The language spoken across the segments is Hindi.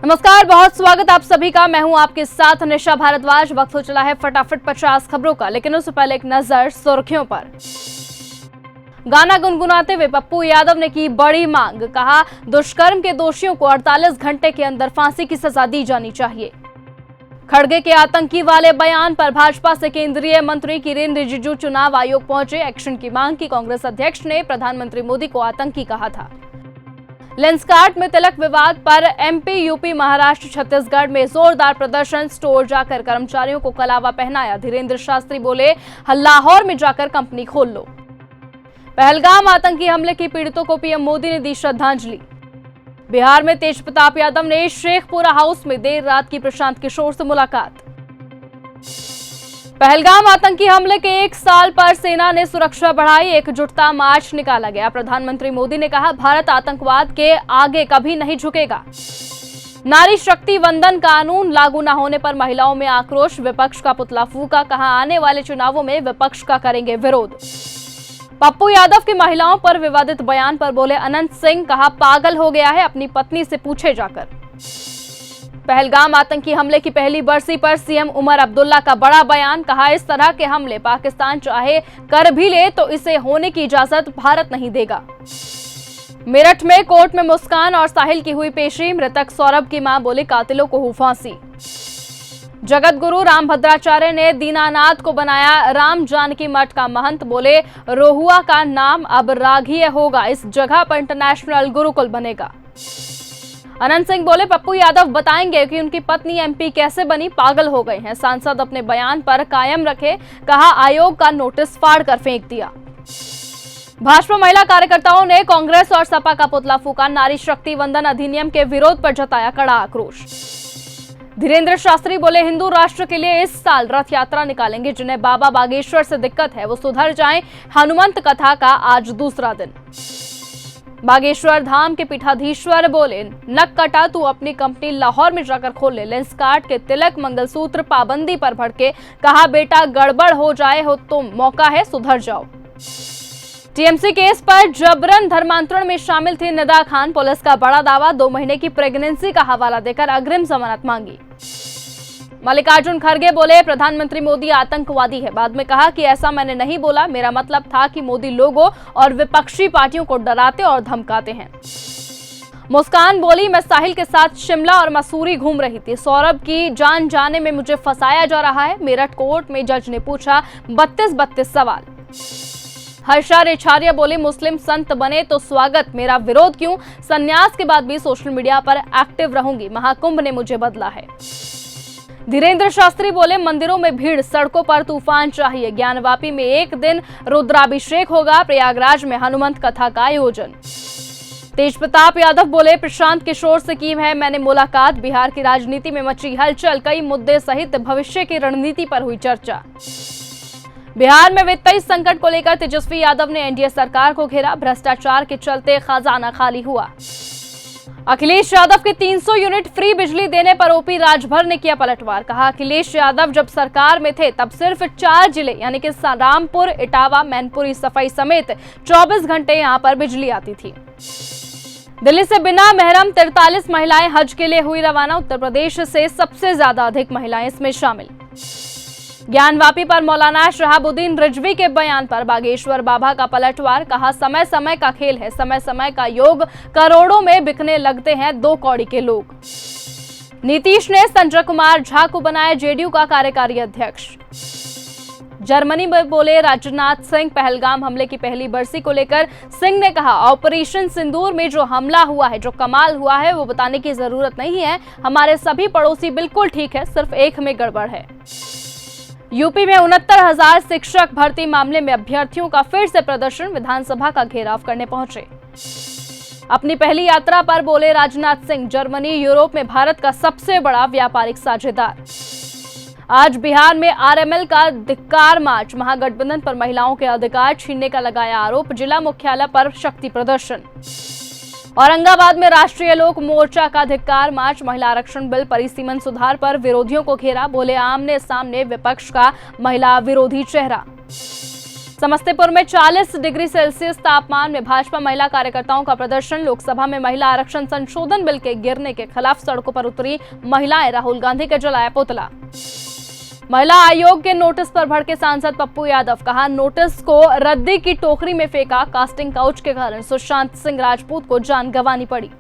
नमस्कार, बहुत स्वागत आप सभी का। मैं हूं आपके साथ निशा भारद्वाज। वक्त हो चला है फटाफट 50 खबरों का, लेकिन उससे पहले एक नजर सुर्खियों पर। गाना गुनगुनाते हुए पप्पू यादव ने की बड़ी मांग, कहा दुष्कर्म के दोषियों को 48 घंटे के अंदर फांसी की सजा दी जानी चाहिए। खड़गे के आतंकी वाले बयान पर भाजपा से केंद्रीय मंत्री किरेन रिजिजू चुनाव आयोग पहुंचे। एक्शन की मांग की। कांग्रेस अध्यक्ष ने प्रधानमंत्री मोदी को आतंकी कहा था। लेंसकार्ट में तिलक विवाद पर एमपी, यूपी, महाराष्ट्र, छत्तीसगढ़ में जोरदार प्रदर्शन। स्टोर जाकर कर्मचारियों को कलावा पहनाया। धीरेन्द्र शास्त्री बोले, लाहौर में जाकर कंपनी खोल लो। पहलगाम आतंकी हमले की पीड़ितों को पीएम मोदी ने दी श्रद्धांजलि। बिहार में तेजप्रताप यादव ने शेखपुरा हाउस में देर रात की प्रशांत किशोर से मुलाकात। पहलगाम आतंकी हमले के 1 साल पर सेना ने सुरक्षा बढ़ाई। एकजुटता मार्च निकाला गया। प्रधानमंत्री मोदी ने कहा, भारत आतंकवाद के आगे कभी नहीं झुकेगा। नारी शक्ति वंदन कानून लागू न होने पर महिलाओं में आक्रोश। विपक्ष का पुतला फूका। कहा, आने वाले चुनावों में विपक्ष का करेंगे विरोध। पप्पू यादव की महिलाओं पर विवादित बयान पर बोले अनंत सिंह, कहा पागल हो गया है, अपनी पत्नी से पूछे जाकर। पहलगाम आतंकी हमले की पहली बरसी पर सीएम उमर अब्दुल्ला का बड़ा बयान। कहा, इस तरह के हमले पाकिस्तान चाहे कर भी ले तो इसे होने की इजाजत भारत नहीं देगा। मेरठ में कोर्ट में मुस्कान और साहिल की हुई पेशी। मृतक सौरभ की मां बोले, कातिलों को हो फांसी। जगत गुरु रामभद्राचार्य ने दीनानाथ को बनाया राम जानकी मठ का महंत। बोले, रोहुआ का नाम अब राघीय होगा। इस जगह पर इंटरनेशनल गुरुकुल बनेगा। अनंत सिंह बोले, पप्पू यादव बताएंगे कि उनकी पत्नी एमपी कैसे बनी, पागल हो गए हैं। सांसद अपने बयान पर कायम रखे। कहा, आयोग का नोटिस फाड़कर फेंक दिया। भाजपा महिला कार्यकर्ताओं ने कांग्रेस और सपा का पुतला फूका। नारी शक्ति वंदन अधिनियम के विरोध पर जताया कड़ा आक्रोश। धीरेन्द्र शास्त्री बोले, हिंदू राष्ट्र के लिए इस साल रथ यात्रा निकालेंगे। जिन्हें बाबा बागेश्वर से दिक्कत है वो सुधर जाएं। हनुमंत कथा का आज दूसरा दिन। बागेश्वर धाम के पीठाधीश्वर बोले, नक कटा तू अपनी कंपनी लाहौर में जाकर खोल ले। लेंसकार्ट के तिलक मंगलसूत्र पाबंदी पर भड़के। कहा, बेटा गड़बड़ हो जाए हो तो मौका है, सुधर जाओ। टीएमसी केस पर जबरन धर्मांतरण में शामिल थी निदा खान। पुलिस का बड़ा दावा, 2 महीने की प्रेगनेंसी का हवाला देकर अग्रिम जमानत मांगी। मल्लिकार्जुन खड़गे बोले, प्रधानमंत्री मोदी आतंकवादी है। बाद में कहा कि ऐसा मैंने नहीं बोला, मेरा मतलब था कि मोदी लोगों और विपक्षी पार्टियों को डराते और धमकाते हैं। मुस्कान बोली, मैं साहिल के साथ शिमला और मसूरी घूम रही थी। सौरभ की जान जाने में मुझे फंसाया जा रहा है। मेरठ कोर्ट में जज ने पूछा 32 सवाल। हर्षा रेछारिया बोली, मुस्लिम संत बने तो स्वागत, मेरा विरोध क्यों? संन्यास के बाद भी सोशल मीडिया पर एक्टिव रहूंगी। महाकुंभ ने मुझे बदला है। धीरेन्द्र शास्त्री बोले, मंदिरों में भीड़, सड़कों पर तूफान चाहिए। ज्ञानवापी में एक दिन रुद्राभिषेक होगा। प्रयागराज में हनुमंत कथा का आयोजन। तेजप्रताप यादव बोले, प्रशांत किशोर से की है मैंने मुलाकात। बिहार की राजनीति में मची हलचल। कई मुद्दे सहित भविष्य की रणनीति पर हुई चर्चा। बिहार में वित्तीय संकट को लेकर तेजस्वी यादव ने एनडीए सरकार को घेरा। भ्रष्टाचार के चलते खजाना खाली हुआ। अखिलेश यादव के 300 यूनिट फ्री बिजली देने पर ओपी राजभर ने किया पलटवार। कहा, अखिलेश यादव जब सरकार में थे तब सिर्फ 4 जिले यानी कि रामपुर, इटावा, मैनपुरी, सफाई समेत 24 घंटे यहां पर बिजली आती थी। दिल्ली से बिना महरम 43 महिलाएं हज के लिए हुई रवाना। उत्तर प्रदेश से सबसे ज्यादा अधिक महिलाएं इसमें शामिल। ज्ञानवापी पर मौलाना शहाबुद्दीन रिजवी के बयान पर बागेश्वर बाबा का पलटवार। कहा, समय समय का खेल है, समय समय का योग, करोड़ों में बिकने लगते हैं 2 कौड़ी के लोग। नीतीश ने संजय कुमार झा को बनाया जेडीयू का कार्यकारी अध्यक्ष। जर्मनी में बोले राजनाथ सिंह, पहलगाम हमले की पहली बरसी को लेकर सिंह ने कहा, ऑपरेशन सिंदूर में जो हमला हुआ है, जो कमाल हुआ है वो बताने की जरूरत नहीं है। हमारे सभी पड़ोसी बिल्कुल ठीक है, सिर्फ एक में गड़बड़ है। यूपी में 69,000 शिक्षक भर्ती मामले में अभ्यर्थियों का फिर से प्रदर्शन। विधानसभा का घेराव करने पहुंचे। अपनी पहली यात्रा पर बोले राजनाथ सिंह, जर्मनी यूरोप में भारत का सबसे बड़ा व्यापारिक साझेदार। आज बिहार में आरएमएल का धिक्कार मार्च। महागठबंधन पर महिलाओं के अधिकार छीनने का लगाया आरोप। जिला मुख्यालय पर शक्ति प्रदर्शन। औरंगाबाद में राष्ट्रीय लोक मोर्चा का धिक्कार मार्च। महिला आरक्षण बिल परिसीमन सुधार पर विरोधियों को घेरा। बोले, आमने सामने विपक्ष का महिला विरोधी चेहरा। समस्तीपुर में 40 डिग्री सेल्सियस तापमान में भाजपा महिला कार्यकर्ताओं का प्रदर्शन। लोकसभा में महिला आरक्षण संशोधन बिल के गिरने के खिलाफ सड़कों पर उतरी महिलाएं, राहुल गांधी का जलाया पुतला। महिला आयोग के नोटिस पर भड़के सांसद पप्पू यादव, कहा नोटिस को रद्दी की टोकरी में फेंका। कास्टिंग काउच के कारण सुशांत सिंह राजपूत को जान गंवानी पड़ी।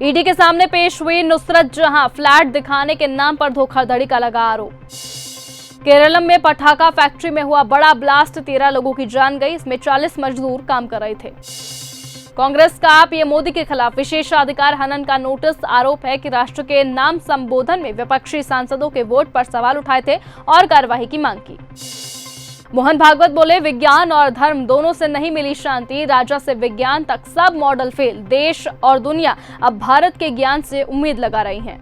ईडी के सामने पेश हुई नुसरत जहां, फ्लैट दिखाने के नाम पर धोखाधड़ी का लगा आरोप। केरलम में पटाखा फैक्ट्री में हुआ बड़ा ब्लास्ट, 13 लोगों की जान गई, इसमें 40 मजदूर काम कर रहे थे। कांग्रेस का पीएम मोदी के खिलाफ विशेषाधिकार हनन का नोटिस। आरोप है कि राष्ट्र के नाम संबोधन में विपक्षी सांसदों के वोट पर सवाल उठाए थे और कार्रवाई की मांग की। मोहन भागवत बोले, विज्ञान और धर्म दोनों से नहीं मिली शांति, राजा से विज्ञान तक सब मॉडल फेल। देश और दुनिया अब भारत के ज्ञान से उम्मीद लगा रही हैं।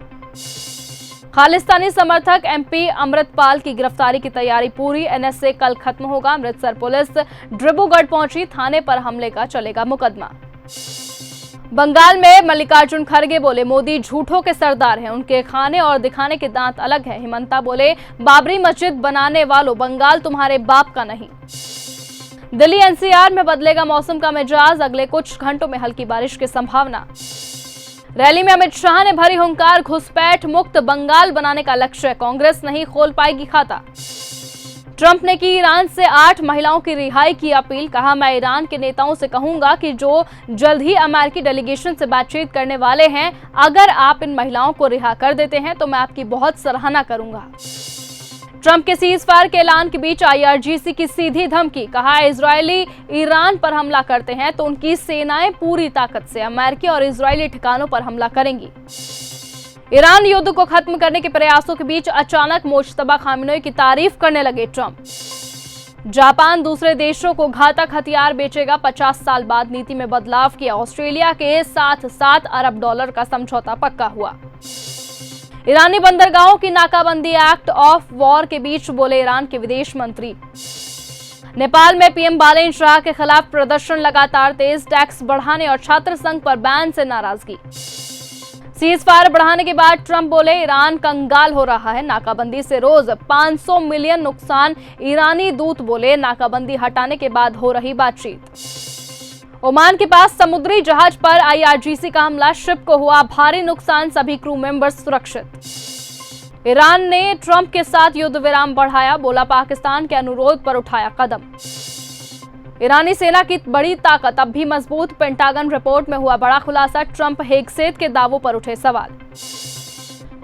खालिस्तानी समर्थक एमपी अमृतपाल की गिरफ्तारी की तैयारी पूरी। एनएसए कल खत्म होगा। अमृतसर पुलिस डिब्रूगढ़ पहुंची, थाने पर हमले का चलेगा मुकदमा। बंगाल में मल्लिकार्जुन खड़गे बोले, मोदी झूठों के सरदार हैं, उनके खाने और दिखाने के दांत अलग हैं। हिमंता बोले, बाबरी मस्जिद बनाने वालों, बंगाल तुम्हारे बाप का नहीं। दिल्ली एनसीआर में बदलेगा मौसम का मिजाज, अगले कुछ घंटों में हल्की बारिश की संभावना। रैली में अमित शाह ने भरी हुंकार, घुसपैठ मुक्त बंगाल बनाने का लक्ष्य, कांग्रेस नहीं खोल पाएगी खाता। ट्रंप ने की ईरान से 8 महिलाओं की रिहाई की अपील, कहा मैं ईरान के नेताओं से कहूंगा कि जो जल्द ही अमेरिकी डेलीगेशन से बातचीत करने वाले हैं, अगर आप इन महिलाओं को रिहा कर देते हैं तो मैं आपकी बहुत सराहना करूंगा। ट्रंप के सीजफायर के ऐलान के बीच आईआरजीसी की सीधी धमकी, कहा इजरायली ईरान पर हमला करते हैं तो उनकी सेनाएं पूरी ताकत से अमेरिकी और इजरायली ठिकानों पर हमला करेंगी। ईरान युद्ध को खत्म करने के प्रयासों के बीच अचानक मुश्तबा खामेनेई की तारीफ करने लगे ट्रंप। जापान दूसरे देशों को घातक हथियार बेचेगा, 50 साल बाद नीति में बदलाव किया। ऑस्ट्रेलिया के साथ $7 अरब का समझौता पक्का हुआ। ईरानी बंदरगाहों की नाकाबंदी, एक्ट ऑफ वॉर के बीच बोले ईरान के विदेश मंत्री। नेपाल में पीएम बालेन शाह के खिलाफ प्रदर्शन लगातार तेज, टैक्स बढ़ाने और छात्र संघ पर बैन से नाराजगी। सीजफायर बढ़ाने के बाद ट्रंप बोले ईरान कंगाल हो रहा है, नाकाबंदी से रोज 500 मिलियन नुकसान। ईरानी दूत बोले नाकाबंदी हटाने के बाद हो रही बातचीत। ओमान के पास समुद्री जहाज पर आईआरजीसी का हमला, शिप को हुआ भारी नुकसान, सभी क्रू मेंबर्स सुरक्षित। ईरान ने ट्रंप के साथ युद्ध विराम बढ़ाया, बोला पाकिस्तान के अनुरोध पर उठाया कदम। ईरानी सेना की बड़ी ताकत अब भी मजबूत, पेंटागन रिपोर्ट में हुआ बड़ा खुलासा। ट्रंप हेगसेट के दावों पर उठे सवाल।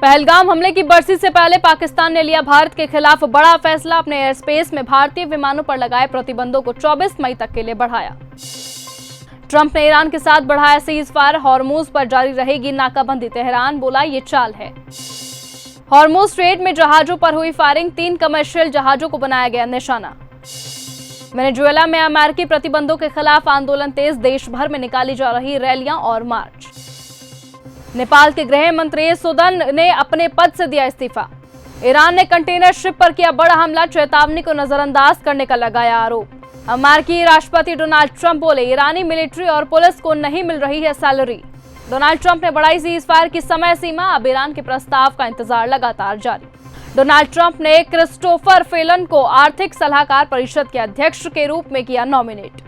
पहलगाम हमले की बरसी से पहले पाकिस्तान ने लिया भारत के खिलाफ बड़ा फैसला, अपने एयर स्पेस में भारतीय विमानों पर लगाए प्रतिबंधों को 24 मई तक के लिए बढ़ाया। ट्रंप ने ईरान के साथ बढ़ाया सीजफायर, हॉर्मुज पर जारी रहेगी नाकाबंदी। तेहरान बोला ये चाल है। हॉर्मुज स्ट्रेट में जहाजों पर हुई फायरिंग, 3 कमर्शियल जहाजों को बनाया गया निशाना। वेनेजुएला में अमेरिकी प्रतिबंधों के खिलाफ आंदोलन तेज, देश भर में निकाली जा रही रैलियां और मार्च। नेपाल के गृह मंत्री सुदन ने अपने पद से दिया इस्तीफा। ईरान ने कंटेनर शिप पर किया बड़ा हमला, चेतावनी को नजरअंदाज करने का लगाया आरोप। अमेरिकी राष्ट्रपति डोनाल्ड ट्रंप बोले ईरानी मिलिट्री और पुलिस को नहीं मिल रही है सैलरी। डोनाल्ड ट्रंप ने बढ़ाई सीजफायर की समय सीमा, अब ईरान के प्रस्ताव का इंतजार लगातार जारी। डोनाल्ड ट्रंप ने क्रिस्टोफर फेलन को आर्थिक सलाहकार परिषद के अध्यक्ष के रूप में किया नॉमिनेट।